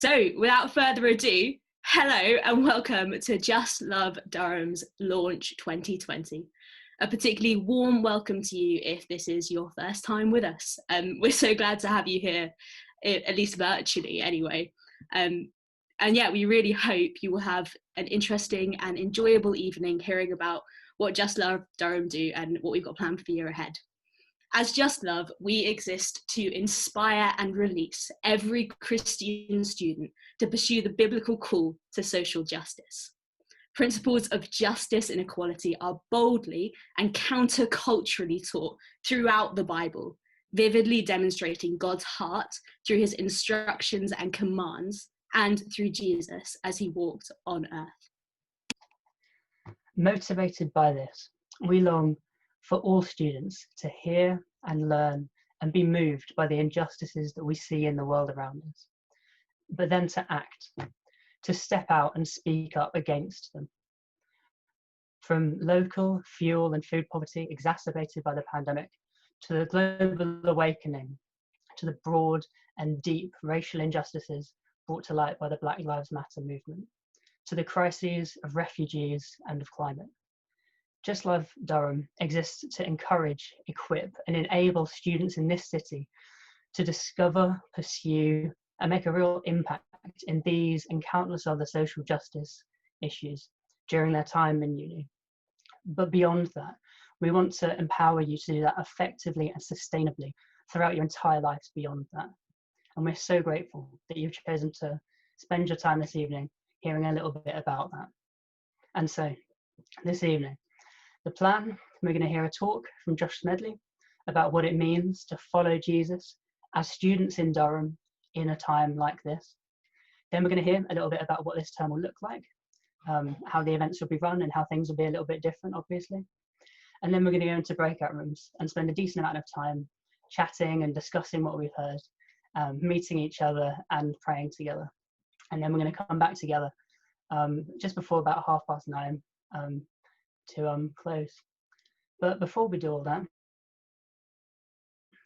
So, without further ado, hello and welcome to Just Love Durham's Launch 2020. A particularly warm welcome to you if this is your first time with us. We're so glad to have you here, at least virtually anyway. And yeah, we really hope you will have an interesting and enjoyable evening hearing about what Just Love Durham do and what we've got planned for the year ahead. As Just Love, we exist to inspire and release every Christian student to pursue the biblical call to social justice. Principles of justice and equality are boldly and counterculturally taught throughout the Bible, vividly demonstrating God's heart through his instructions and commands and through Jesus as he walked on earth. Motivated by this, we long for all students to hear and learn and be moved by the injustices that we see in the world around us, but then to act, to step out and speak up against them. From local fuel and food poverty exacerbated by the pandemic, to the global awakening, to the broad and deep racial injustices brought to light by the Black Lives Matter movement, to the crises of refugees and of climate. Just Love Durham exists to encourage, equip, and enable students in this city to discover, pursue, and make a real impact in these and countless other social justice issues during their time in uni. But beyond that, we want to empower you to do that effectively and sustainably throughout your entire lives beyond that. And we're so grateful that you've chosen to spend your time this evening hearing a little bit about that. And so, this evening, the plan, we're going to hear a talk from Josh Smedley about what it means to follow Jesus as students in Durham in a time like this. Then we're going to hear a little bit about what this term will look like, how the events will be run and how things will be a little bit different, obviously. And then we're going to go into breakout rooms and spend a decent amount of time chatting and discussing what we've heard, meeting each other and praying together. And then we're going to come back together just before about 9:30 to close. But before we do all that,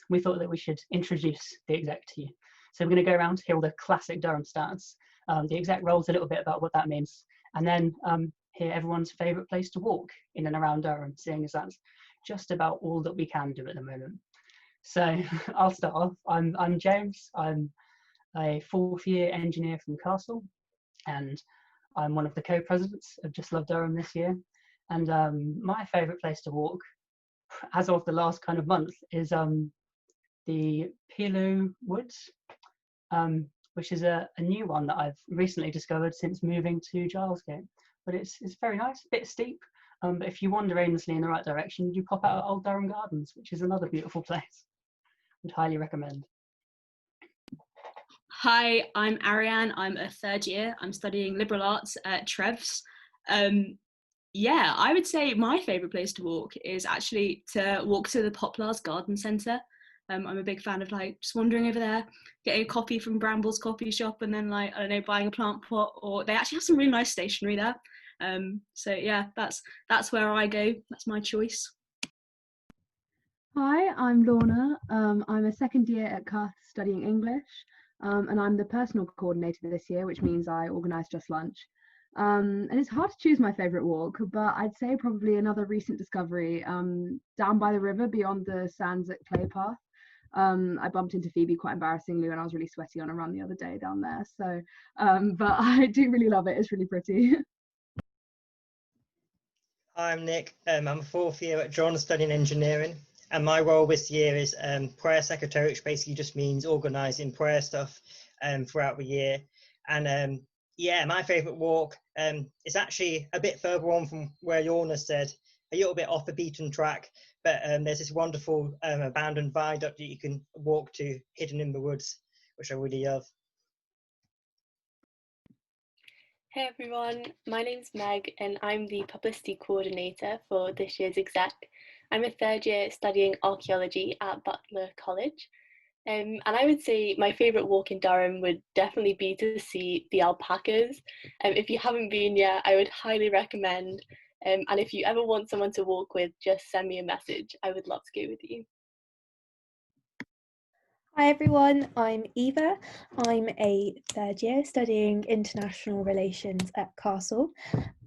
we thought that we should introduce the exec to you. So we're going to go around, hear all the classic Durham stats, the exec roles a little bit about what that means, and then hear everyone's favourite place to walk in and around Durham, seeing as that's just about all that we can do at the moment. So I'll start off. I'm James. I'm a fourth year engineer from Castle, and I'm one of the co-presidents of Just Love Durham this year. And my favourite place to walk, as of the last kind of month, is the Pilu Woods, which is a new one that I've recently discovered since moving to Gilesgate. But it's very nice, a bit steep, but if you wander aimlessly in the right direction, you pop out at Old Durham Gardens, which is another beautiful place. Would highly recommend. Hi, I'm Ariane. I'm a third year. I'm studying liberal arts at Trevs. Yeah, I would say my favourite place to walk is actually to walk to the Poplars Garden Centre. I'm a big fan of just wandering over there, getting a coffee from Bramble's coffee shop, and then I don't know, buying a plant pot. Or they actually have some really nice stationery there. So yeah, that's where I go. That's my choice. Hi, I'm Lorna. I'm a second year at Cuth studying English, and I'm the personal coordinator this year, which means I organise Just Lunch. And it's hard to choose my favourite walk, but I'd say probably another recent discovery, down by the river beyond the sands at Clay Path. I bumped into Phoebe quite embarrassingly when I was really sweaty on a run the other day down there. So, but I do really love it. It's really pretty. Hi, I'm Nick. I'm a fourth year at John studying engineering. And my role this year is prayer secretary, which basically just means organising prayer stuff throughout the year. And yeah, my favourite walk is actually a bit further on from where Lorna said, a little bit off the beaten track, but there's this wonderful abandoned viaduct that you can walk to, hidden in the woods, which I really love. Hey everyone, my name's Meg and I'm the publicity coordinator for this year's exec. I'm a third year studying archaeology at Butler College. And I would say my favourite walk in Durham would definitely be to see the alpacas. If you haven't been yet, I would highly recommend. And if you ever want someone to walk with, just send me a message. I would love to go with you. Hi everyone, I'm Eva. I'm a third year studying international relations at Castle,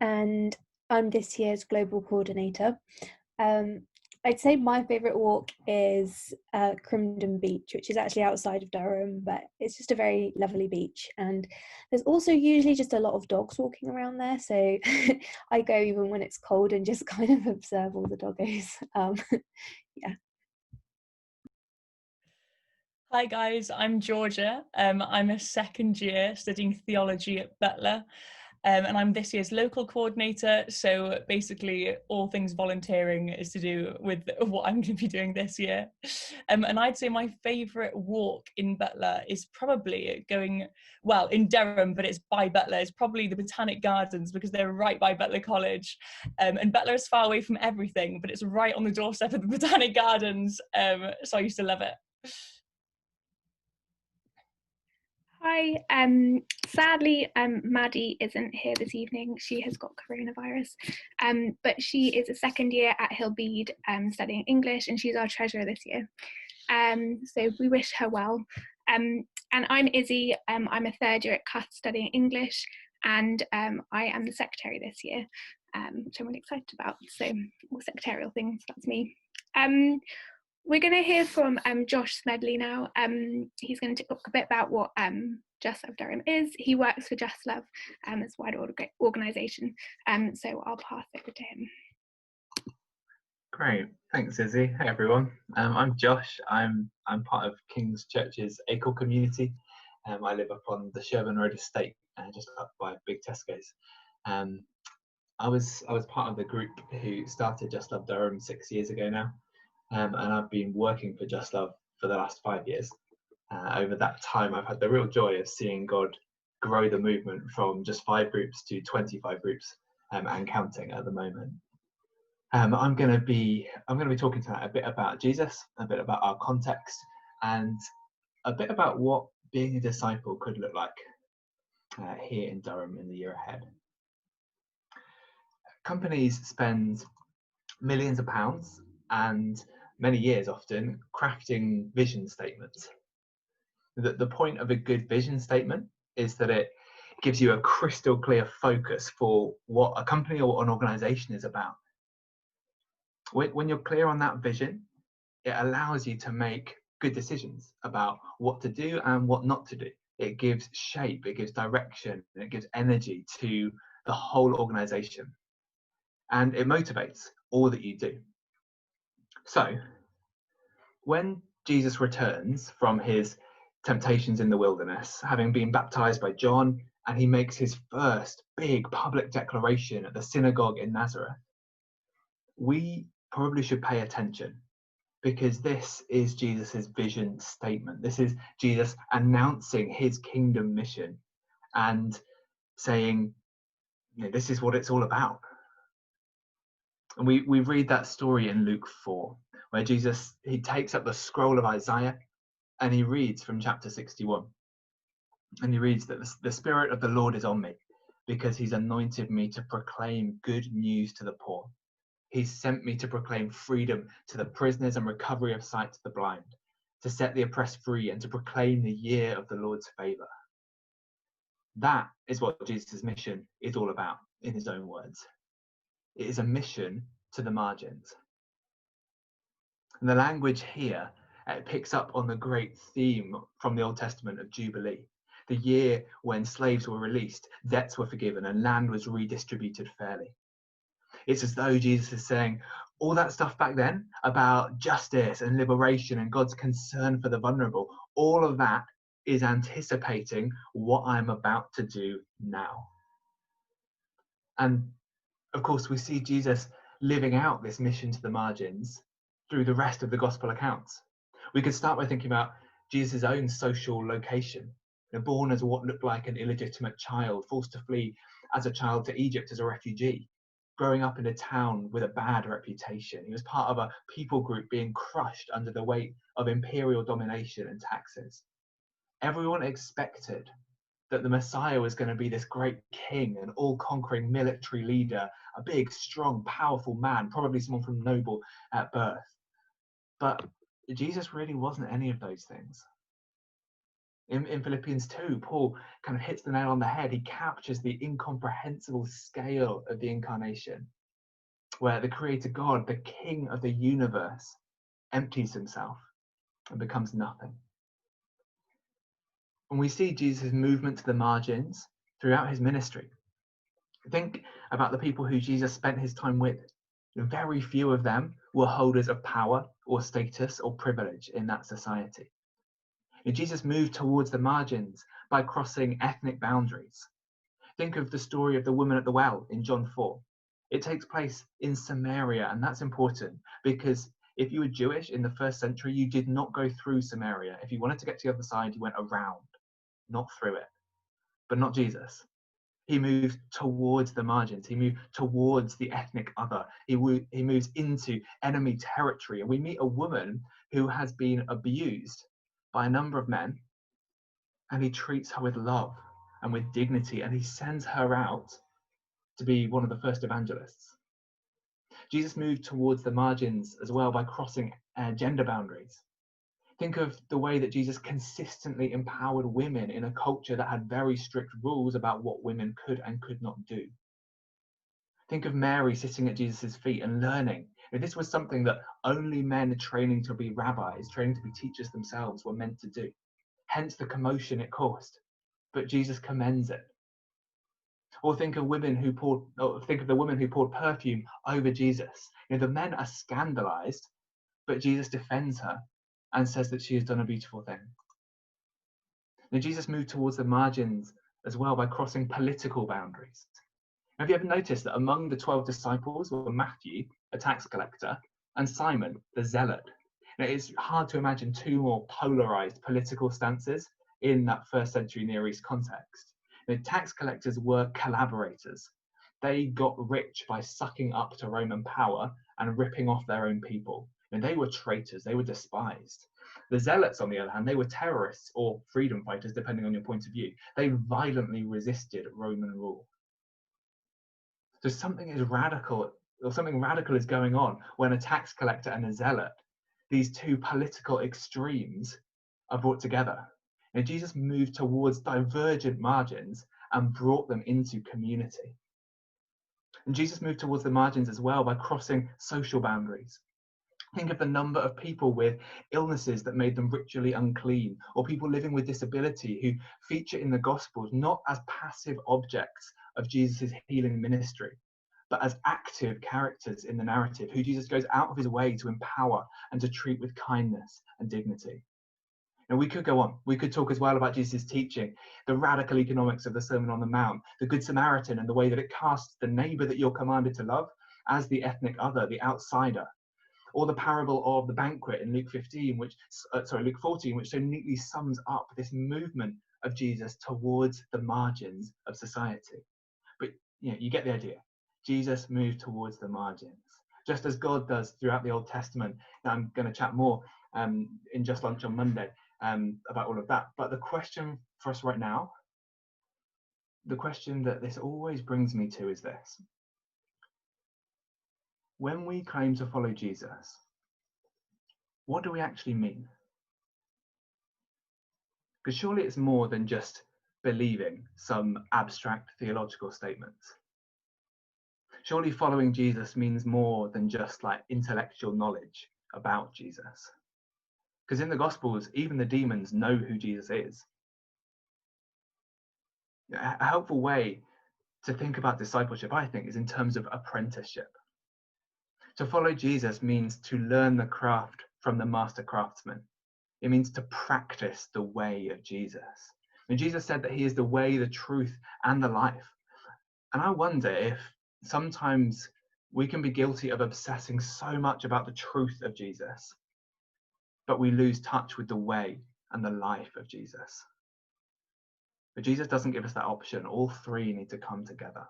and I'm this year's global coordinator. I'd say my favourite walk is Crimdon Beach, which is actually outside of Durham, but it's just a very lovely beach. And there's also usually just a lot of dogs walking around there, so I go even when it's cold and just kind of observe all the doggos. Yeah. Hi guys, I'm Georgia. I'm a second year studying theology at Butler, and I'm this year's local coordinator. So basically all things volunteering is to do with what I'm going to be doing this year. And I'd say my favourite walk in Butler is probably going, well, in Durham, but it's by Butler. It's probably the Botanic Gardens because they're right by Butler College. And Butler is far away from everything, but it's right on the doorstep of the Botanic Gardens. So I used to love it. Hi, sadly, Maddie isn't here this evening. She has got coronavirus, but she is a second year at Hillbead studying English, and she's our treasurer this year. So we wish her well. And I'm Izzy. I'm a third year at Cuth studying English, and I am the secretary this year, which I'm really excited about. So all secretarial things, that's me. We're going to hear from Josh Smedley now. He's going to talk a bit about what Just Love Durham is. He works for Just Love as a wider organisation, so I'll pass over to him. Great, thanks Izzy. Hey everyone, I'm Josh. I'm part of King's Church's ACOL community. I live up on the Sherburn Road estate, just up by Big Tesco's. I was part of the group who started Just Love Durham 6 years ago now. And I've been working for Just Love for the last 5 years. Over that time, I've had the real joy of seeing God grow the movement from just 5 groups to 25 groups and counting at the moment. I'm going to be talking tonight a bit about Jesus, a bit about our context, and a bit about what being a disciple could look like here in Durham in the year ahead. Companies spend millions of pounds and many years often crafting vision statements. The point of a good vision statement is that it gives you a crystal clear focus for what a company or an organization is about. When you're clear on that vision, it allows you to make good decisions about what to do and what not to do. It gives shape, it gives direction, and it gives energy to the whole organization. And it motivates all that you do. So, when Jesus returns from his temptations in the wilderness, having been baptized by John, and he makes his first big public declaration at the synagogue in Nazareth, we probably should pay attention because this is Jesus's vision statement. This is Jesus announcing his kingdom mission and saying, this is what it's all about. And we read that story in Luke 4, where Jesus, he takes up the scroll of Isaiah and he reads from chapter 61. And he reads that the Spirit of the Lord is on me because he's anointed me to proclaim good news to the poor. He's sent me to proclaim freedom to the prisoners and recovery of sight to the blind, to set the oppressed free and to proclaim the year of the Lord's favour. That is what Jesus' mission is all about, in his own words. It is a mission to the margins. And the language here picks up on the great theme from the Old Testament of Jubilee, the year when slaves were released, debts were forgiven, and land was redistributed fairly. It's as though Jesus is saying, all that stuff back then about justice and liberation and God's concern for the vulnerable, all of that is anticipating what I'm about to do now. And of course, we see Jesus living out this mission to the margins through the rest of the gospel accounts. We could start by thinking about Jesus' own social location. Born as what looked like an illegitimate child, forced to flee as a child to Egypt as a refugee, growing up in a town with a bad reputation. He was part of a people group being crushed under the weight of imperial domination and taxes. Everyone expected that the Messiah was going to be this great king, an all-conquering military leader, a big, strong, powerful man, probably someone from noble at birth. But Jesus really wasn't any of those things. In Philippians 2, Paul kind of hits the nail on the head. He captures the incomprehensible scale of the incarnation, where the creator God, the king of the universe, empties himself and becomes nothing. And we see Jesus' movement to the margins throughout his ministry. Think about the people who Jesus spent his time with. Very few of them were holders of power or status or privilege in that society. And Jesus moved towards the margins by crossing ethnic boundaries. Think of the story of the woman at the well in John 4. It takes place in Samaria, and that's important because if you were Jewish in the first century, you did not go through Samaria. If you wanted to get to the other side, you went around, not through it. But not Jesus. He moves towards the margins. He moves towards the ethnic other. He moves into enemy territory. And we meet a woman who has been abused by a number of men, and he treats her with love and with dignity, and he sends her out to be one of the first evangelists. Jesus moved towards the margins as well by crossing gender boundaries. Think of the way that Jesus consistently empowered women in a culture that had very strict rules about what women could and could not do. Think of Mary sitting at Jesus' feet and learning. If this was something that only men training to be rabbis, training to be teachers themselves were meant to do. Hence the commotion it caused. But Jesus commends it. Or think of the woman who poured perfume over Jesus. The men are scandalized, but Jesus defends her and says that she has done a beautiful thing. Now, Jesus moved towards the margins as well by crossing political boundaries. Have you ever noticed that among the 12 disciples were Matthew, a tax collector, and Simon, the zealot? Now, it's hard to imagine two more polarized political stances in that first century Near East context. The tax collectors were collaborators. They got rich by sucking up to Roman power and ripping off their own people. And they were traitors, they were despised. The zealots, on the other hand, they were terrorists or freedom fighters, depending on your point of view. They violently resisted Roman rule. So something radical is going on when a tax collector and a zealot, these two political extremes, are brought together. And Jesus moved towards divergent margins and brought them into community. And Jesus moved towards the margins as well by crossing social boundaries. Think of the number of people with illnesses that made them ritually unclean, or people living with disability who feature in the Gospels not as passive objects of Jesus' healing ministry, but as active characters in the narrative who Jesus goes out of his way to empower and to treat with kindness and dignity. Now, we could go on. We could talk as well about Jesus' teaching, the radical economics of the Sermon on the Mount, the Good Samaritan, and the way that it casts the neighbor that you're commanded to love as the ethnic other, the outsider. Or the parable of the banquet in Luke 14, which so neatly sums up this movement of Jesus towards the margins of society. But you get the idea. Jesus moved towards the margins, just as God does throughout the Old Testament. Now, I'm going to chat more in Just Lunch on Monday about all of that. But the question for us right now, the question that this always brings me to is this. When we claim to follow Jesus, what do we actually mean? Because surely it's more than just believing some abstract theological statements. Surely following Jesus means more than just like intellectual knowledge about Jesus. Because in the Gospels, even the demons know who Jesus is. A helpful way to think about discipleship, I think, is in terms of apprenticeship. To follow Jesus means to learn the craft from the master craftsman. It means to practice the way of Jesus. And Jesus said that he is the way, the truth, and the life. And I wonder if sometimes we can be guilty of obsessing so much about the truth of Jesus, but we lose touch with the way and the life of Jesus. But Jesus doesn't give us that option. All three need to come together.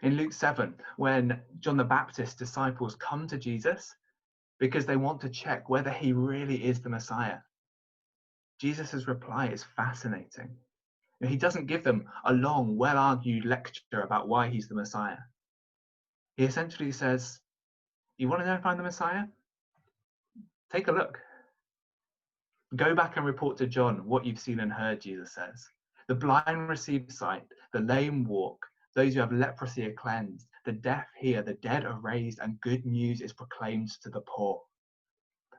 In Luke 7, when John the Baptist's disciples come to Jesus because they want to check whether he really is the Messiah, Jesus' reply is fascinating. He doesn't give them a long, well-argued lecture about why he's the Messiah. He essentially says, you want to know if I'm the Messiah? Take a look. Go back and report to John what you've seen and heard, Jesus says. The blind receive sight, the lame walk, those who have leprosy are cleansed, the deaf hear, the dead are raised, and good news is proclaimed to the poor.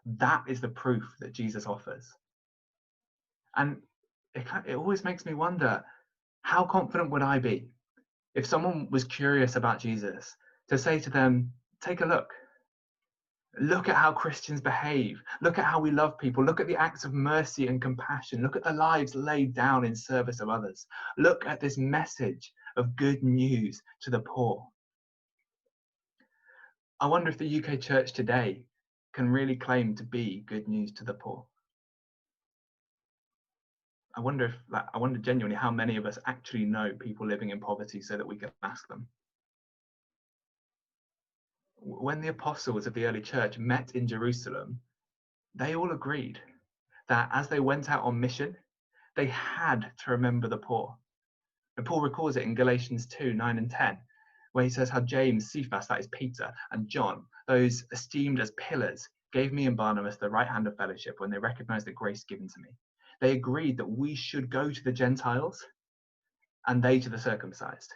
That is the proof that Jesus offers. And it always makes me wonder, how confident would I be if someone was curious about Jesus to say to them, take a look. Look at how Christians behave. Look at how we love people. Look at the acts of mercy and compassion. Look at the lives laid down in service of others. Look at this message of good news to the poor. I wonder if the UK church today can really claim to be good news to the poor. I wonder genuinely how many of us actually know people living in poverty so that we can ask them. When the apostles of the early church met in Jerusalem, they all agreed that as they went out on mission, they had to remember the poor. And Paul records it in Galatians 2, 9 and 10, where he says how James, Cephas, that is Peter, and John, those esteemed as pillars, gave me and Barnabas the right hand of fellowship when they recognized the grace given to me. They agreed that we should go to the Gentiles and they to the circumcised.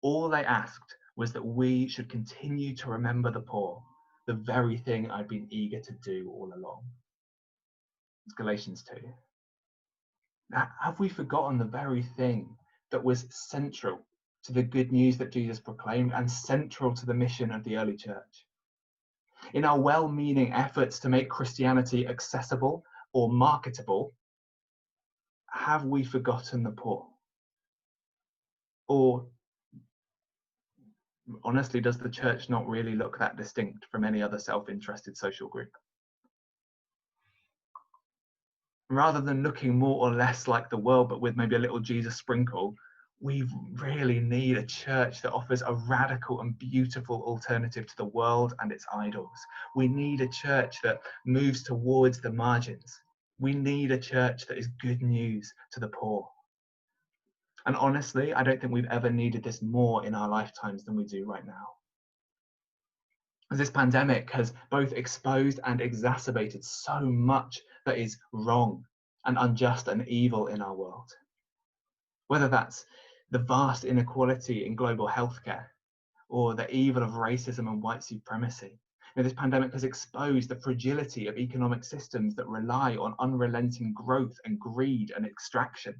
All they asked was that we should continue to remember the poor, the very thing I'd been eager to do all along. It's Galatians 2. Now, have we forgotten the very thing that was central to the good news that Jesus proclaimed and central to the mission of the early church? In our well-meaning efforts to make Christianity accessible or marketable, have we forgotten the poor? Or honestly, does the church not really look that distinct from any other self-interested social group? Rather than looking more or less like the world, but with maybe a little Jesus sprinkle, we really need a church that offers a radical and beautiful alternative to the world and its idols. We need a church that moves towards the margins. We need a church that is good news to the poor. And honestly, I don't think we've ever needed this more in our lifetimes than we do right now. As this pandemic has both exposed and exacerbated so much that is wrong and unjust and evil in our world. Whether that's the vast inequality in global healthcare or the evil of racism and white supremacy. This pandemic has exposed the fragility of economic systems that rely on unrelenting growth and greed and extraction.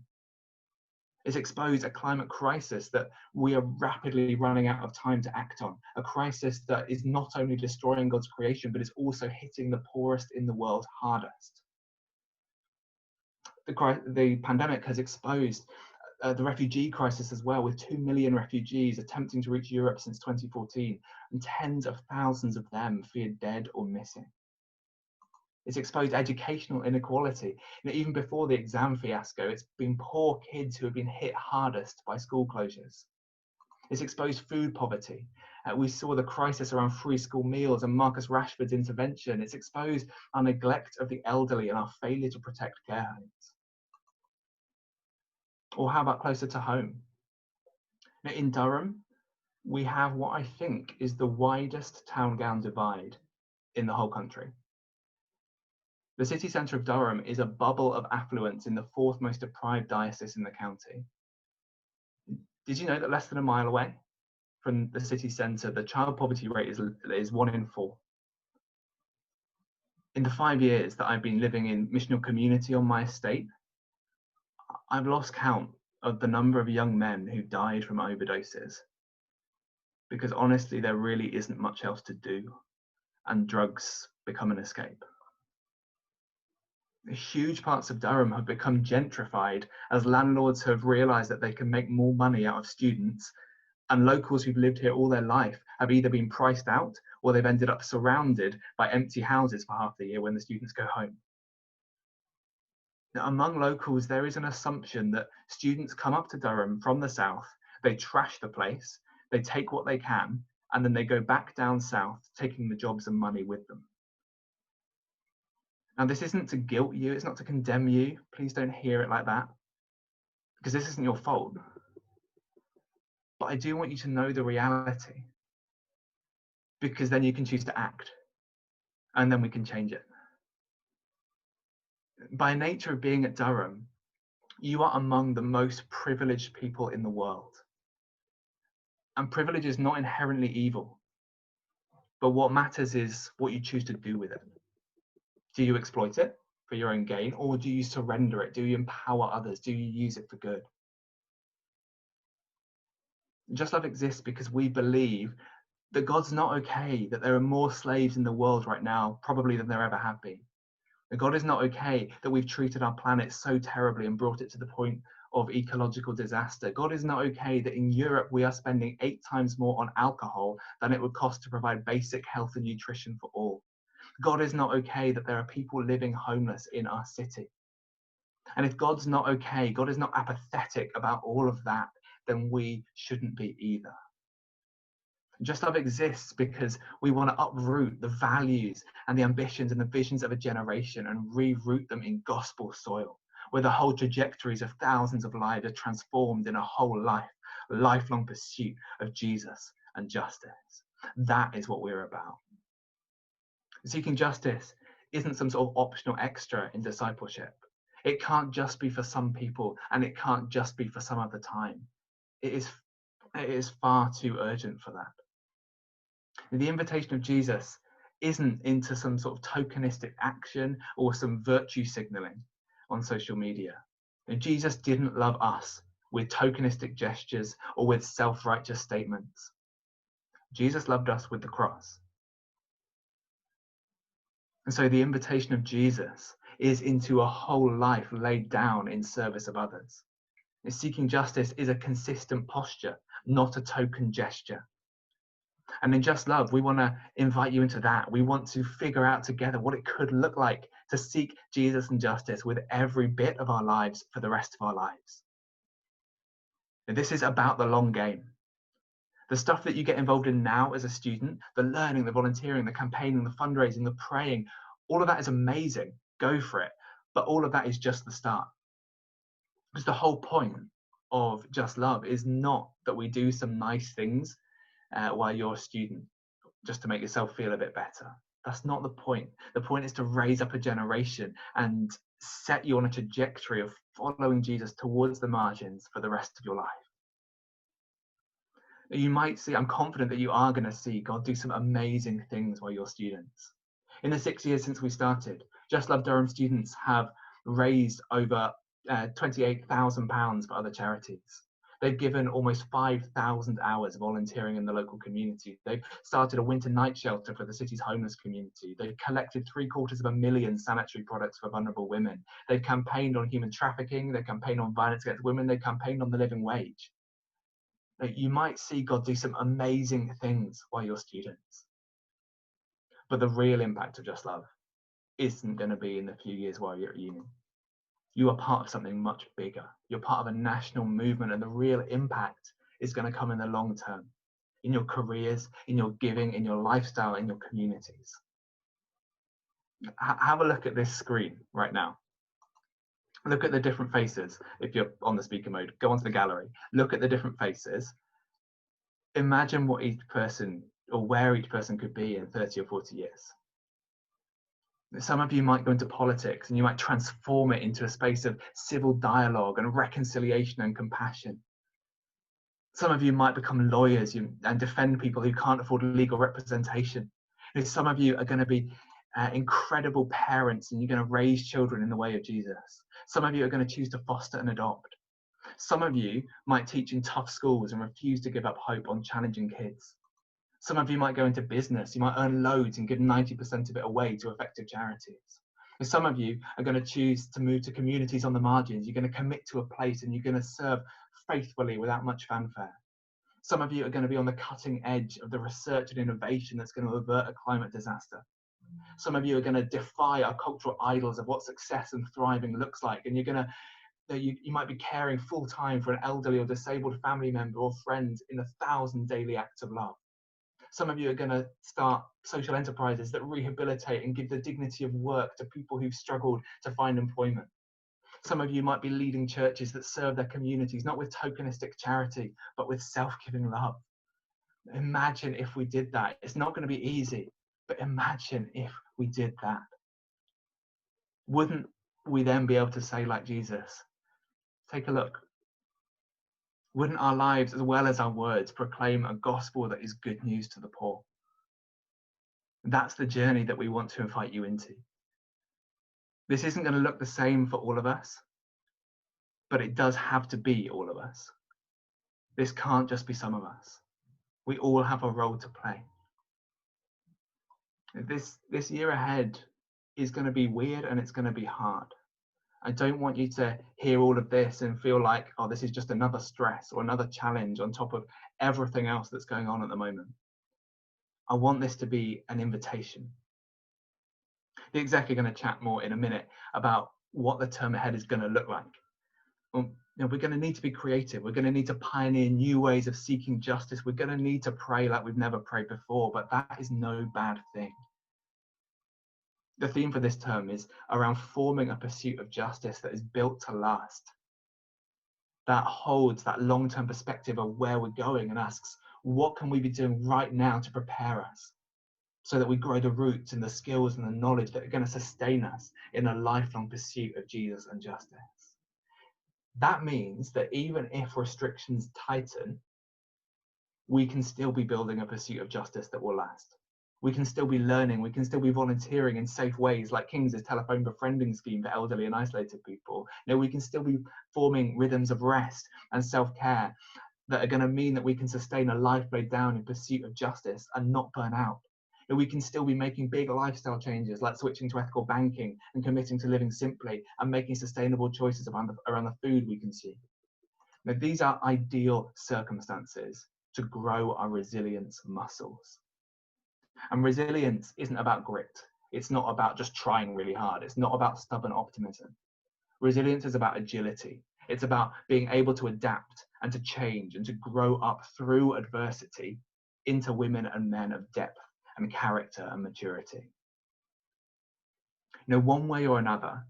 It's exposed a climate crisis that we are rapidly running out of time to act on, a crisis that is not only destroying God's creation, but is also hitting the poorest in the world hardest. The pandemic has exposed the refugee crisis as well, with 2 million refugees attempting to reach Europe since 2014, and tens of thousands of them feared dead or missing. It's exposed educational inequality. Even before the exam fiasco, it's been poor kids who have been hit hardest by school closures. It's exposed food poverty. We saw the crisis around free school meals and Marcus Rashford's intervention. It's exposed our neglect of the elderly and our failure to protect care homes. Or how about closer to home? Now, in Durham, we have what I think is the widest town-gown divide in the whole country. The city centre of Durham is a bubble of affluence in the fourth most deprived diocese in the county. Did you know that less than a mile away from the city centre, the child poverty rate is 1 in 4? In the 5 years that I've been living in missional community on my estate, I've lost count of the number of young men who died from overdoses. Because honestly, there really isn't much else to do, and drugs become an escape. Huge parts of Durham have become gentrified as landlords have realised that they can make more money out of students, and locals who've lived here all their life have either been priced out or they've ended up surrounded by empty houses for half the year when the students go home. Now, among locals, there is an assumption that students come up to Durham from the south, they trash the place, they take what they can, and then they go back down south, taking the jobs and money with them. Now, this isn't to guilt you, it's not to condemn you. Please don't hear it like that, because this isn't your fault. But I do want you to know the reality, because then you can choose to act, and then we can change it. By nature of being at Durham, you are among the most privileged people in the world. And privilege is not inherently evil, but what matters is what you choose to do with it. Do you exploit it for your own gain, or do you surrender it? Do you empower others? Do you use it for good? Just Love exists because we believe that God's not okay, that there are more slaves in the world right now, probably than there ever have been. That God is not okay that we've treated our planet so terribly and brought it to the point of ecological disaster. God is not okay that in Europe we are spending 8 times more on alcohol than it would cost to provide basic health and nutrition for all. God is not okay that there are people living homeless in our city. And if God's not okay, God is not apathetic about all of that, then we shouldn't be either. Just Love exists because we want to uproot the values and the ambitions and the visions of a generation and reroot them in gospel soil, where the whole trajectories of thousands of lives are transformed in a whole lifelong pursuit of Jesus and justice. That is what we're about. Seeking justice isn't some sort of optional extra in discipleship. It can't just be for some people, and it can't just be for some other time. It is far too urgent for that. The invitation of Jesus isn't into some sort of tokenistic action or some virtue signaling on social media. And Jesus didn't love us with tokenistic gestures or with self-righteous statements. Jesus loved us with the cross. And so the invitation of Jesus is into a whole life laid down in service of others. Seeking justice is a consistent posture, not a token gesture. And in Just Love, we want to invite you into that. We want to figure out together what it could look like to seek Jesus and justice with every bit of our lives for the rest of our lives. And this is about the long game. The stuff that you get involved in now as a student, the learning, the volunteering, the campaigning, the fundraising, the praying, all of that is amazing. Go for it. But all of that is just the start. Because the whole point of Just Love is not that we do some nice things while you're a student, just to make yourself feel a bit better. That's not the point. The point is to raise up a generation and set you on a trajectory of following Jesus towards the margins for the rest of your life. You might see, I'm confident that you are going to see God do some amazing things while you're students. In the 6 years since we started, Just Love Durham students have raised over £28,000 for other charities. They've given almost 5,000 hours volunteering in the local community. They've started a winter night shelter for the city's homeless community. They've collected 750,000 sanitary products for vulnerable women. They've campaigned on human trafficking. They've campaigned on violence against women. They've campaigned on the living wage. You might see God do some amazing things while you're students. But the real impact of Just Love isn't going to be in the few years while you're at uni. You are part of something much bigger. You're part of a national movement, and the real impact is going to come in the long term, in your careers, in your giving, in your lifestyle, in your communities. Have a look at this screen right now. Look at the different faces. If you're on the speaker mode, go onto the gallery. Look at the different faces. Imagine what each person, or where each person could be in 30 or 40 years. Some of you might go into politics and you might transform it into a space of civil dialogue and reconciliation and compassion. Some of you might become lawyers and defend people who can't afford legal representation. Some of you are going to be incredible parents and you're going to raise children in the way of Jesus. Some of you are going to choose to foster and adopt. Some of you might teach in tough schools and refuse to give up hope on challenging kids. Some of you might go into business. You might earn loads and give 90% of it away to effective charities. And some of you are going to choose to move to communities on the margins. You're going to commit to a place and you're going to serve faithfully without much fanfare. Some of you are going to be on the cutting edge of the research and innovation that's going to avert a climate disaster. Some of you are going to defy our cultural idols of what success and thriving looks like. And you're going to, you might be caring full time for an elderly or disabled family member or friend in 1,000 daily acts of love. Some of you are going to start social enterprises that rehabilitate and give the dignity of work to people who've struggled to find employment. Some of you might be leading churches that serve their communities, not with tokenistic charity, but with self-giving love. Imagine if we did that. It's not going to be easy, but imagine if we did that. Wouldn't we then be able to say, like Jesus, take a look. Wouldn't our lives, as well as our words, proclaim a gospel that is good news to the poor? That's the journey that we want to invite you into. This isn't going to look the same for all of us, but it does have to be all of us. This can't just be some of us. We all have a role to play. This year ahead is going to be weird and it's going to be hard. I don't want you to hear all of this and feel like, oh, this is just another stress or another challenge on top of everything else that's going on at the moment. I want this to be an invitation. The exec are going to chat more in a minute about what the term ahead is going to look like. Well, we're going to need to be creative. We're going to need to pioneer new ways of seeking justice. We're going to need to pray like we've never prayed before, but that is no bad thing. The theme for this term is around forming a pursuit of justice that is built to last, that holds that long-term perspective of where we're going and asks, what can we be doing right now to prepare us so that we grow the roots and the skills and the knowledge that are going to sustain us in a lifelong pursuit of Jesus and justice. That means that even if restrictions tighten, we can still be building a pursuit of justice that will last. We can still be learning, we can still be volunteering in safe ways like King's telephone befriending scheme for elderly and isolated people. We can still be forming rhythms of rest and self-care that are going to mean that we can sustain a life laid down in pursuit of justice and not burn out. We can still be making big lifestyle changes like switching to ethical banking and committing to living simply and making sustainable choices around the food we consume. These are ideal circumstances to grow our resilience muscles. And resilience isn't about grit. It's not about just trying really hard. It's not about stubborn optimism. Resilience is about agility. It's about being able to adapt and to change and to grow up through adversity into women and men of depth and character and maturity. One way or another,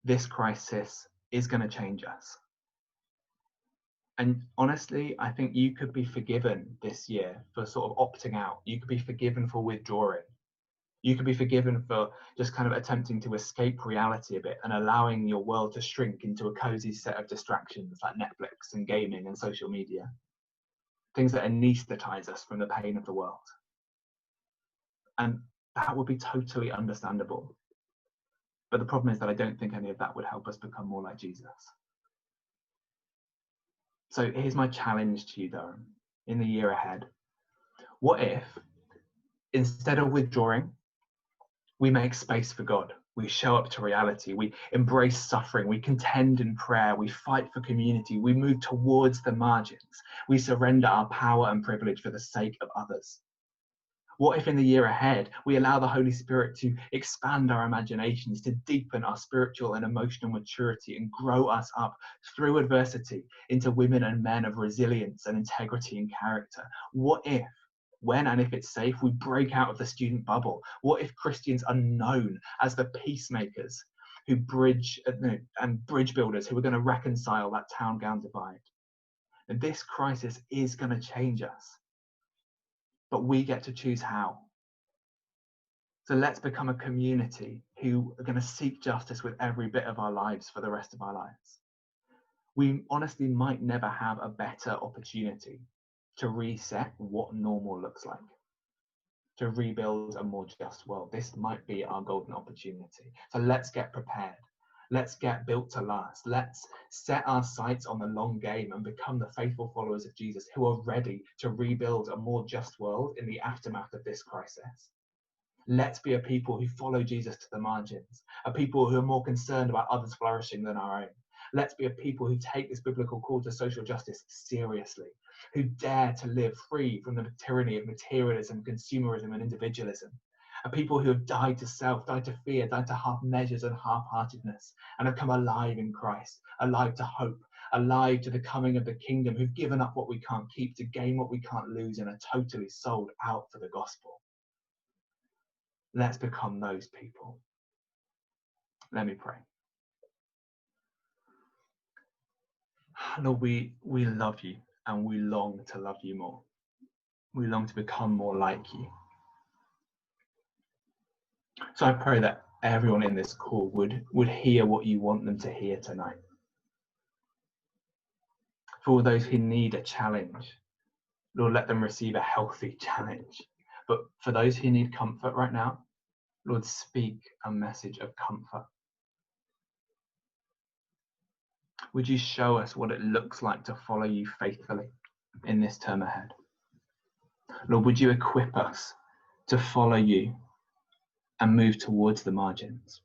this crisis is going to change us. And honestly, I think you could be forgiven this year for sort of opting out. You could be forgiven for withdrawing. You could be forgiven for just kind of attempting to escape reality a bit and allowing your world to shrink into a cozy set of distractions like Netflix and gaming and social media. Things that anesthetize us from the pain of the world. And that would be totally understandable. But the problem is that I don't think any of that would help us become more like Jesus. So here's my challenge to you, Durham, in the year ahead. What if, instead of withdrawing, we make space for God? We show up to reality. We embrace suffering. We contend in prayer. We fight for community. We move towards the margins. We surrender our power and privilege for the sake of others. What if in the year ahead, we allow the Holy Spirit to expand our imaginations, to deepen our spiritual and emotional maturity and grow us up through adversity into women and men of resilience and integrity and character? What if, when and if it's safe, we break out of the student bubble? What if Christians are known as the peacemakers who bridge and bridge builders who are going to reconcile that town-gown divide? And this crisis is going to change us. But we get to choose how. So let's become a community who are going to seek justice with every bit of our lives for the rest of our lives. We honestly might never have a better opportunity to reset what normal looks like, to rebuild a more just world. This might be our golden opportunity. So let's get prepared. Let's get built to last. Let's set our sights on the long game and become the faithful followers of Jesus who are ready to rebuild a more just world in the aftermath of this crisis. Let's be a people who follow Jesus to the margins, a people who are more concerned about others flourishing than our own. Let's be a people who take this biblical call to social justice seriously, who dare to live free from the tyranny of materialism, consumerism, and individualism. A people who have died to self, died to fear, died to half measures and half-heartedness, and have come alive in Christ, alive to hope, alive to the coming of the kingdom, who've given up what we can't keep to gain what we can't lose and are totally sold out for the gospel. Let's become those people. Let me pray. Lord, we love you and we long to love you more. We long to become more like you. So I pray that everyone in this call would hear what you want them to hear tonight. For all those who need a challenge, Lord, let them receive a healthy challenge. But for those who need comfort right now, Lord, speak a message of comfort. Would you show us what it looks like to follow you faithfully in this term ahead? Lord, would you equip us to follow you and move towards the margins?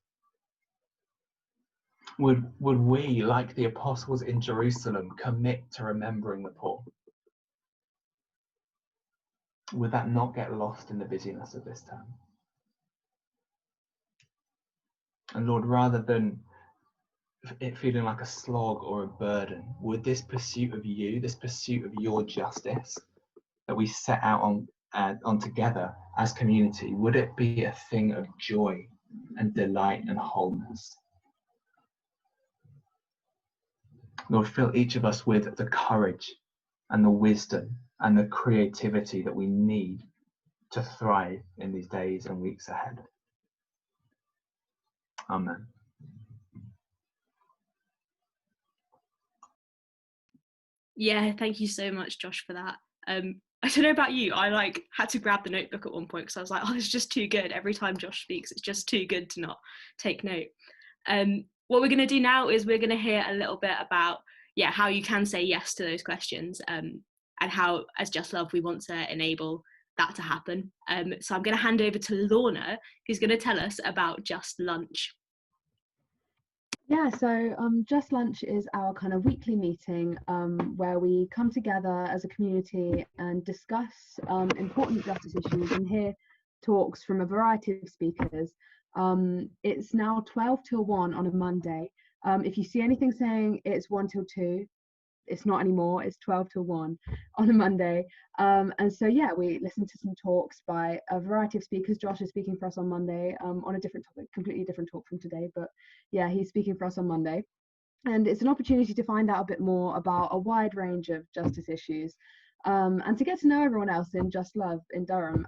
Would we, like the apostles in Jerusalem, commit to remembering the poor? Would that not get lost in the busyness of this term? And Lord, rather than it feeling like a slog or a burden, would this pursuit of you, this pursuit of your justice that we set out on together as community, would it be a thing of joy and delight and wholeness? Lord, fill each of us with the courage and the wisdom and the creativity that we need to thrive in these days and weeks ahead. Amen. Yeah, thank you so much, Josh, for that. I don't know about you, I had to grab the notebook at one point because I was like, oh, it's just too good. Every time Josh speaks, it's just too good to not take note. What we're going to do now is we're going to hear a little bit about how you can say yes to those questions, and how, as Just Love, we want to enable that to happen. So I'm going to hand over to Lorna, who's going to tell us about Just Lunch. Yeah, so Just Lunch is our kind of weekly meeting where we come together as a community and discuss important justice issues and hear talks from a variety of speakers. It's now 12 till 1 on a Monday. If you see anything saying it's 1 till 2, it's not anymore, it's 12 till 1 on a Monday. And so, we listen to some talks by a variety of speakers. Josh is speaking for us on Monday on a different topic, completely different talk from today, but he's speaking for us on Monday. And it's an opportunity to find out a bit more about a wide range of justice issues, and to get to know everyone else in Just Love in Durham.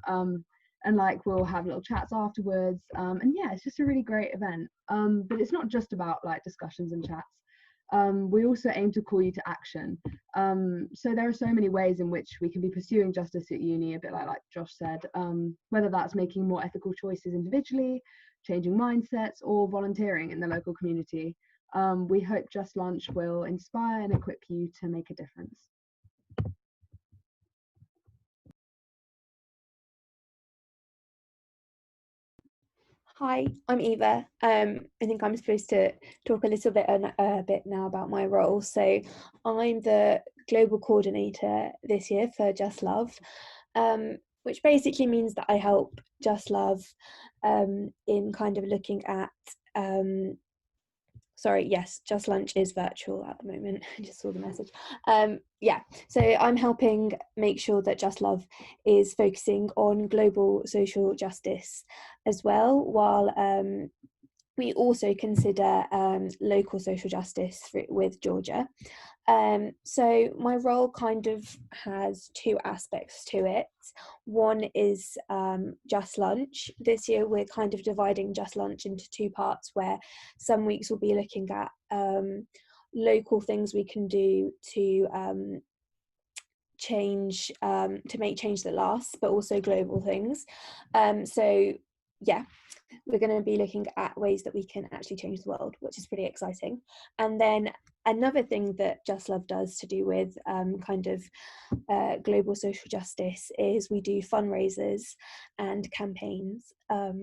And we'll have little chats afterwards. And it's just a really great event. But it's not just about discussions and chats. We also aim to call you to action. So there are so many ways in which we can be pursuing justice at uni, a bit like Josh said, whether that's making more ethical choices individually, changing mindsets, or volunteering in the local community. We hope Just Lunch will inspire and equip you to make a difference. Hi, I'm Eva. I think I'm supposed to talk a little bit now about my role. So I'm the global coordinator this year for Just Love, which basically means that I help Just Love in kind of looking at Just Lunch is virtual at the moment. I just saw the message. So I'm helping make sure that Just Love is focusing on global social justice as well, while we also consider local social justice with Georgia. So my role kind of has two aspects to it. One is Just Lunch. This year we're kind of dividing Just Lunch into two parts, where some weeks we'll be looking at local things we can do to make change that lasts, but also global things. We're going to be looking at ways that we can actually change the world, which is pretty exciting. And then another thing that Just Love does to do with global social justice is we do fundraisers and campaigns,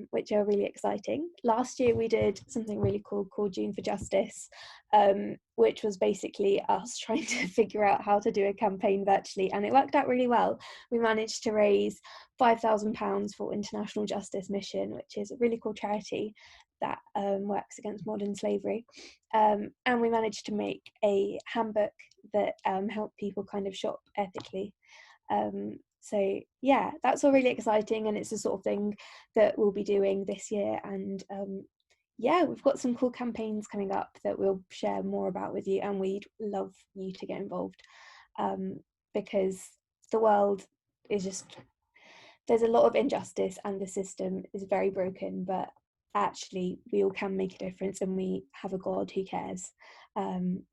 which are really exciting. Last year we did something really cool called June for Justice, which was basically us trying to figure out how to do a campaign virtually, and it worked out really well. We managed to raise £5,000 for International Justice Mission, which is a really cool charity that works against modern slavery, and we managed to make a handbook that helped people kind of shop ethically. That's all really exciting, and it's the sort of thing that we'll be doing this year. And we've got some cool campaigns coming up that we'll share more about with you, and we'd love you to get involved, because the world is there's a lot of injustice and the system is very broken, but actually we all can make a difference and we have a God who cares. And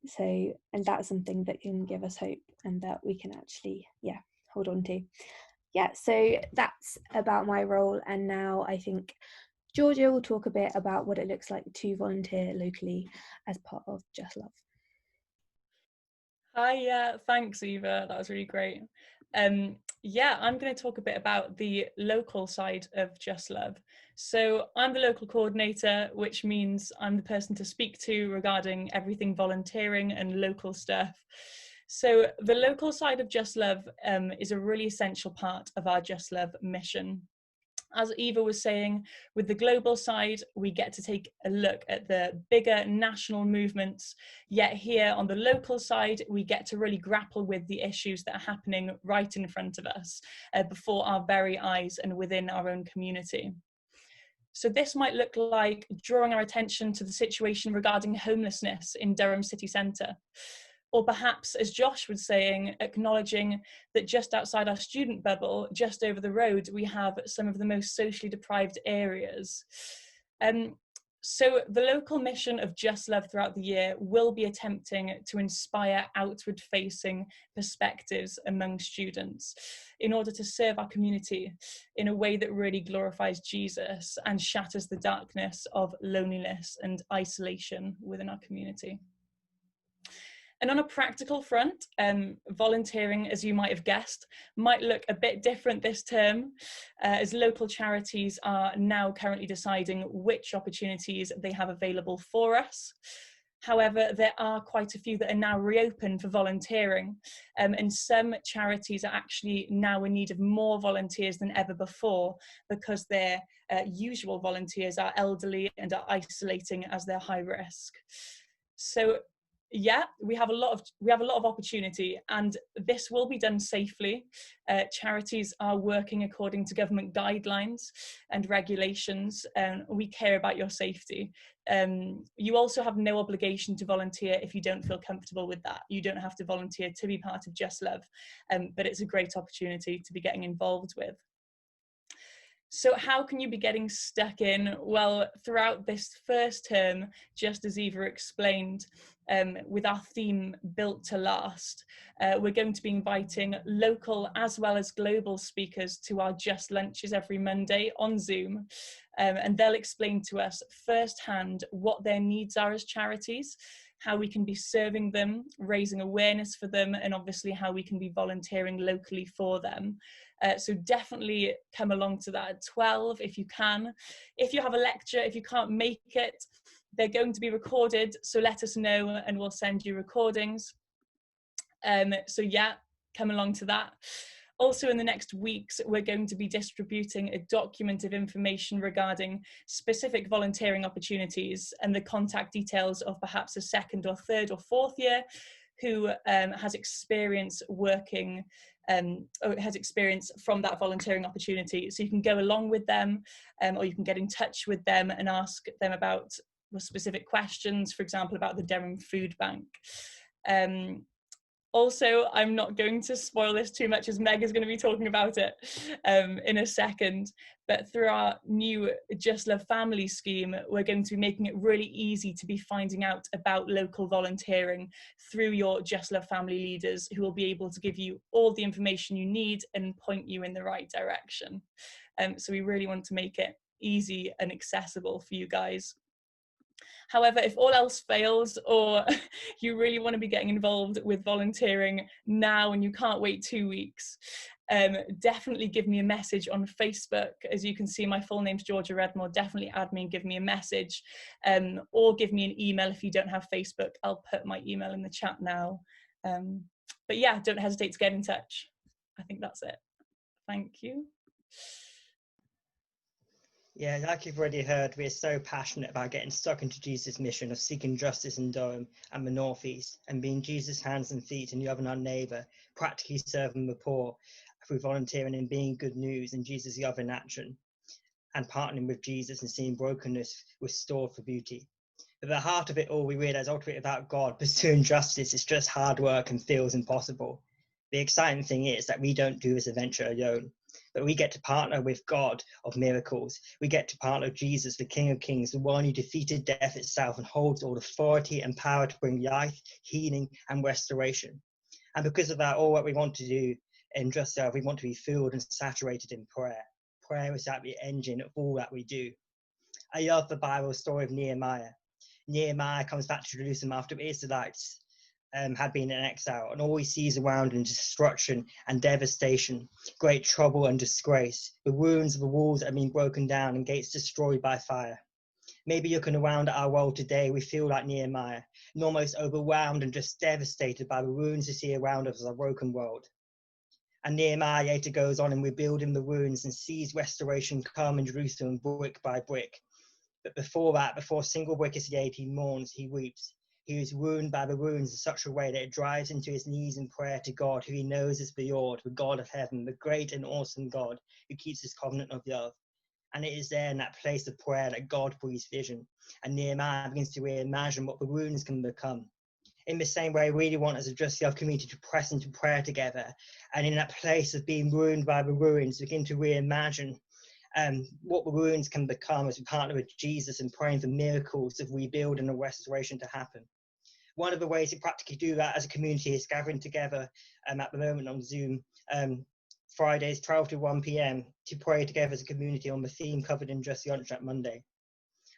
that's something that can give us hope and that we can actually hold on to. So that's about my role, and now I think Georgia will talk a bit about what it looks like to volunteer locally as part of Just Love. Hi, thanks Eva, that was really great. I'm going to talk a bit about the local side of Just Love. So I'm the local coordinator, which means I'm the person to speak to regarding everything volunteering and local stuff. So the local side of Just Love is a really essential part of our Just Love mission. As Eva was saying, with the global side, we get to take a look at the bigger national movements, yet here on the local side, we get to really grapple with the issues that are happening right in front of us, before our very eyes and within our own community. So this might look like drawing our attention to the situation regarding homelessness in Durham city centre. Or perhaps, as Josh was saying, acknowledging that just outside our student bubble, just over the road, we have some of the most socially deprived areas. So the local mission of Just Love throughout the year will be attempting to inspire outward-facing perspectives among students in order to serve our community in a way that really glorifies Jesus and shatters the darkness of loneliness and isolation within our community. And on a practical front, volunteering, as you might have guessed, might look a bit different this term, as local charities are now currently deciding which opportunities they have available for us. However, there are quite a few that are now reopened for volunteering, and some charities are actually now in need of more volunteers than ever before because their usual volunteers are elderly and are isolating as they're high risk. So we have a lot of opportunity, and this will be done safely. Charities are working according to government guidelines and regulations, and we care about your safety. You also have no obligation to volunteer if you don't feel comfortable with that. You don't have to volunteer to be part of Just Love, but it's a great opportunity to be getting involved with. So how can you be getting stuck in? Well, throughout this first term, just as Eva explained, with our theme Built to Last, we're going to be inviting local as well as global speakers to our Just Lunches every Monday on Zoom. And they'll explain to us firsthand what their needs are as charities, how we can be serving them, raising awareness for them, and obviously how we can be volunteering locally for them. So definitely come along to that at 12 if you can. If you have a lecture, if you can't make it, they're going to be recorded, so let us know and we'll send you recordings. So yeah, come along to that. Also in the next weeks, we're going to be distributing a document of information regarding specific volunteering opportunities and the contact details of perhaps a second or third or fourth year who has experience working or has experience from that volunteering opportunity. So you can go along with them, or you can get in touch with them and ask them about specific questions, for example, about the Durham Food Bank. Also, I'm not going to spoil this too much as Meg is going to be talking about it in a second, but through our new Just Love Family scheme, we're going to be making it really easy to be finding out about local volunteering through your Just Love Family leaders, who will be able to give you all the information you need and point you in the right direction. So we really want to make it easy and accessible for you guys. However, if all else fails, or you really want to be getting involved with volunteering now and you can't wait 2 weeks, definitely give me a message on Facebook. As you can see, my full name's Georgia Redmore. Definitely add me and give me a message, or give me an email if you don't have Facebook. I'll put my email in the chat now. But yeah, don't hesitate to get in touch. I think that's it. Thank you. Yeah, like you've already heard, we're so passionate about getting stuck into Jesus' mission of seeking justice in Durham and the North East, and being Jesus' hands and feet in loving our neighbour, practically serving the poor through volunteering and being good news and Jesus' love in action, and partnering with Jesus and seeing brokenness restored for beauty. But at the heart of it all, we realise ultimately without God, pursuing justice is just hard work and feels impossible. The exciting thing is that we don't do this adventure alone. But we get to partner with God of miracles. We get to partner with Jesus, the King of Kings, the one who defeated death itself and holds all authority and power to bring life, healing, and restoration. And because of that, all what we want to do in Just Love, we want to be filled and saturated in prayer. Prayer is at the engine of all that we do. I love the Bible story of Nehemiah. Nehemiah comes back to Jerusalem after the Israelites had been in exile, and all he sees around him is destruction and devastation, great trouble and disgrace. The ruins of the walls are being broken down and gates destroyed by fire. Maybe looking around at our world today, we feel like Nehemiah, and almost overwhelmed and just devastated by the ruins we see around us as a broken world. And Nehemiah later goes on in rebuilding the ruins and sees restoration come in Jerusalem brick by brick. But before that, before a single brick is laid, he mourns, he weeps. He is ruined by the ruins in such a way that it drives him to his knees in prayer to God, who he knows is the Lord, the God of heaven, the great and awesome God who keeps his covenant of love. And it is there in that place of prayer that God breathes vision. And Nehemiah begins to reimagine what the ruins can become. In the same way, we really want as a Just Love community to press into prayer together. And in that place of being ruined by the ruins, begin to reimagine what the ruins can become as we partner with Jesus and praying for miracles of rebuilding and restoration to happen. One of the ways to practically do that as a community is gathering together at the moment on Zoom, Fridays 12 to 1 p.m. to pray together as a community on the theme covered in Just Lunch that Monday.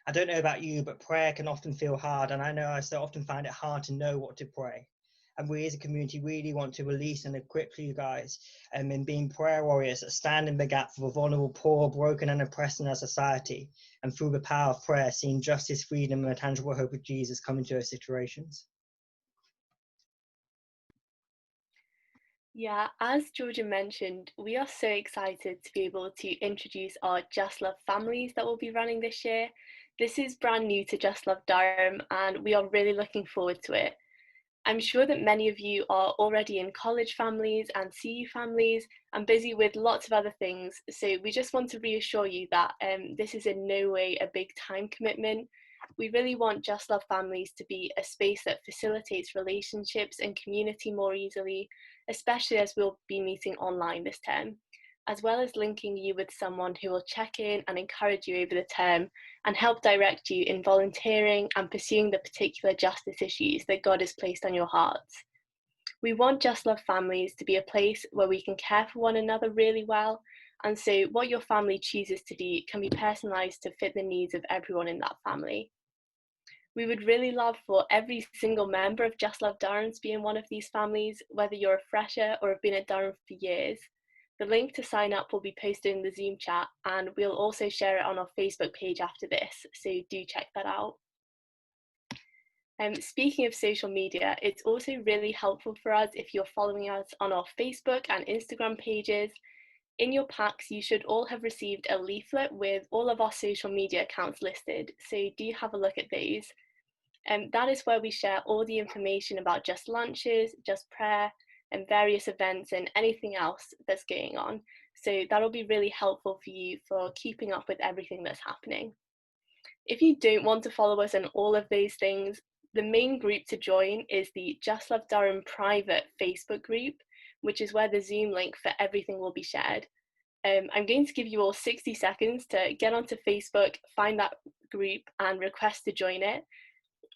I don't know about you, but prayer can often feel hard, and I know I so often find it hard to know what to pray. And we as a community really want to release and equip you guys in being prayer warriors that stand in the gap for the vulnerable, poor, broken and oppressed in our society, and through the power of prayer, seeing justice, freedom and the tangible hope of Jesus come into our situations. Yeah, as Georgia mentioned, we are so excited to be able to introduce our Just Love families that will be running this year. This is brand new to Just Love Durham, and we are really looking forward to it. I'm sure that many of you are already in college families and CU families and busy with lots of other things. So we just want to reassure you that this is in no way a big time commitment. We really want Just Love families to be a space that facilitates relationships and community more easily, especially as we'll be meeting online this term, as well as linking you with someone who will check in and encourage you over the term and help direct you in volunteering and pursuing the particular justice issues that God has placed on your hearts. We want Just Love families to be a place where we can care for one another really well, and so what your family chooses to do can be personalised to fit the needs of everyone in that family. We would really love for every single member of Just Love Durham to be in one of these families, whether you're a fresher or have been at Durham for years. The link to sign up will be posted in the Zoom chat, and we'll also share it on our Facebook page after this, so do check that out. Speaking of social media, it's also really helpful for us if you're following us on our Facebook and Instagram pages. In your packs, you should all have received a leaflet with all of our social media accounts listed, so do have a look at those. That is where we share all the information about Just Lunches, Just Prayer, and various events and anything else that's going on. So that'll be really helpful for you for keeping up with everything that's happening. If you don't want to follow us on all of those things, the main group to join is the Just Love Durham private Facebook group, which is where the Zoom link for everything will be shared. I'm going to give you all 60 seconds to get onto Facebook, find that group and request to join it.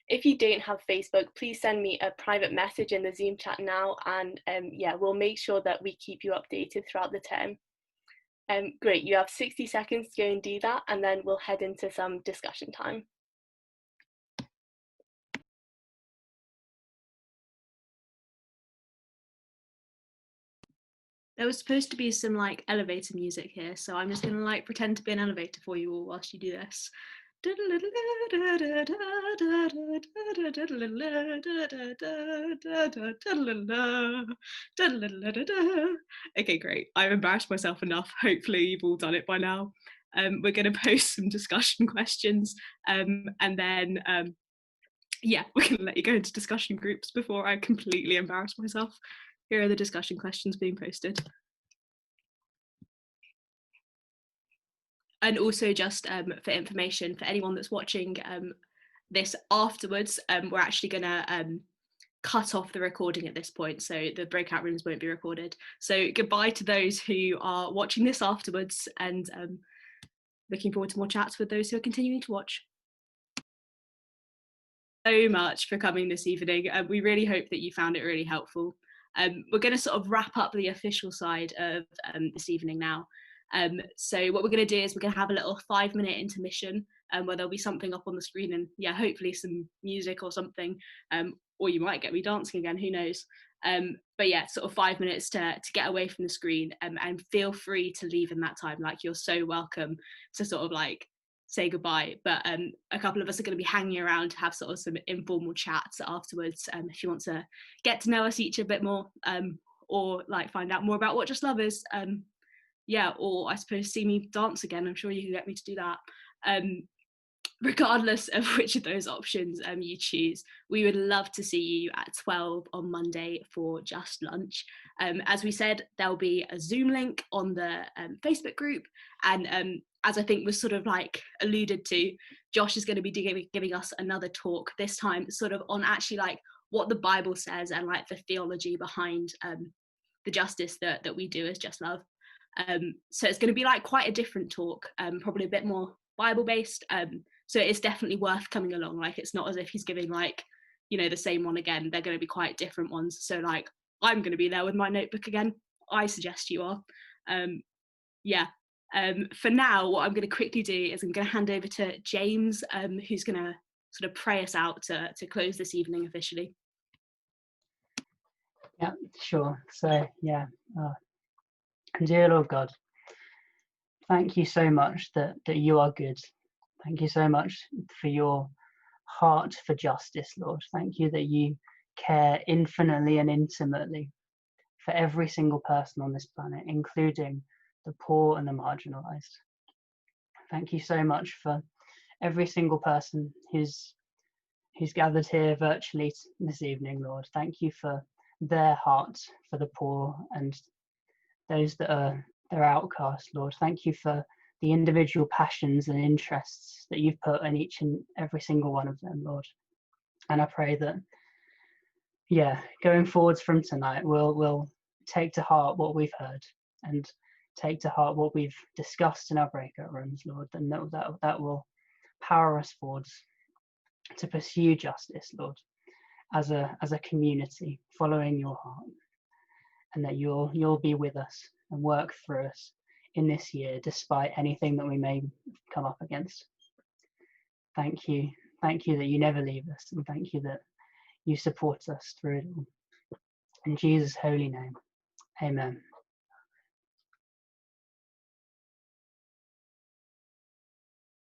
If you don't have Facebook, please send me a private message in the Zoom chat now, and yeah, we'll make sure that we keep you updated throughout the term. Great, you have 60 seconds to go and do that, and then we'll head into some discussion time. There was supposed to be some like elevator music here, so I'm just gonna like pretend to be an elevator for you all whilst you do this. Okay, great. I've embarrassed myself enough. Hopefully you've all done it by now. We're going to post some discussion questions and then yeah, we're going to let you go into discussion groups before I completely embarrass myself. Here are the discussion questions being posted. And also just for information for anyone that's watching this afterwards, we're actually going to cut off the recording at this point, so the breakout rooms won't be recorded. So goodbye to those who are watching this afterwards, and looking forward to more chats with those who are continuing to watch. So much for coming this evening. We really hope that you found it really helpful. We're going to sort of wrap up the official side of this evening now. So what we're going to do is we're going to have a little 5-minute intermission where there'll be something up on the screen, and yeah, hopefully some music or something, or you might get me dancing again, who knows. But yeah, sort of 5 minutes to get away from the screen, and feel free to leave in that time. Like, you're so welcome to sort of like say goodbye, but a couple of us are going to be hanging around to have sort of some informal chats afterwards, if you want to get to know us each a bit more, or like find out more about what Just Love is, yeah, or I suppose see me dance again. I'm sure you can get me to do that. Regardless of which of those options you choose, we would love to see you at 12 on Monday for Just Lunch. As we said, there'll be a Zoom link on the Facebook group, and as I think was sort of like alluded to, Josh is going to be giving us another talk, this time sort of on actually like what the Bible says and like the theology behind the justice that we do as Just Love. So it's going to be like quite a different talk, probably a bit more Bible based. So it's definitely worth coming along. Like, it's not as if he's giving like, you know, the same one again. They're going to be quite different ones. So like, I'm going to be there with my notebook again. I suggest you are. Yeah. For now, what I'm going to quickly do is I'm going to hand over to James, who's going to sort of pray us out to close this evening officially. Yeah, sure. So yeah, dear Lord God, thank you so much that you are good. Thank you so much for your heart for justice, Lord. Thank you that you care infinitely and intimately for every single person on this planet, including the poor and the marginalized. Thank you so much for every single person who's gathered here virtually this evening, Lord. Thank you for their heart for the poor and those that are outcast, Lord. Thank you for the individual passions and interests that you've put in each and every single one of them, Lord. And I pray that, yeah, going forwards from tonight, we'll take to heart what we've heard and take to heart what we've discussed in our breakout rooms, Lord, and that will power us forwards to pursue justice, Lord, as a community, following your heart, and that you'll be with us and work through us in this year, despite anything that we may come up against. Thank you that you never leave us, and thank you that you support us through it all. In Jesus' holy name, amen.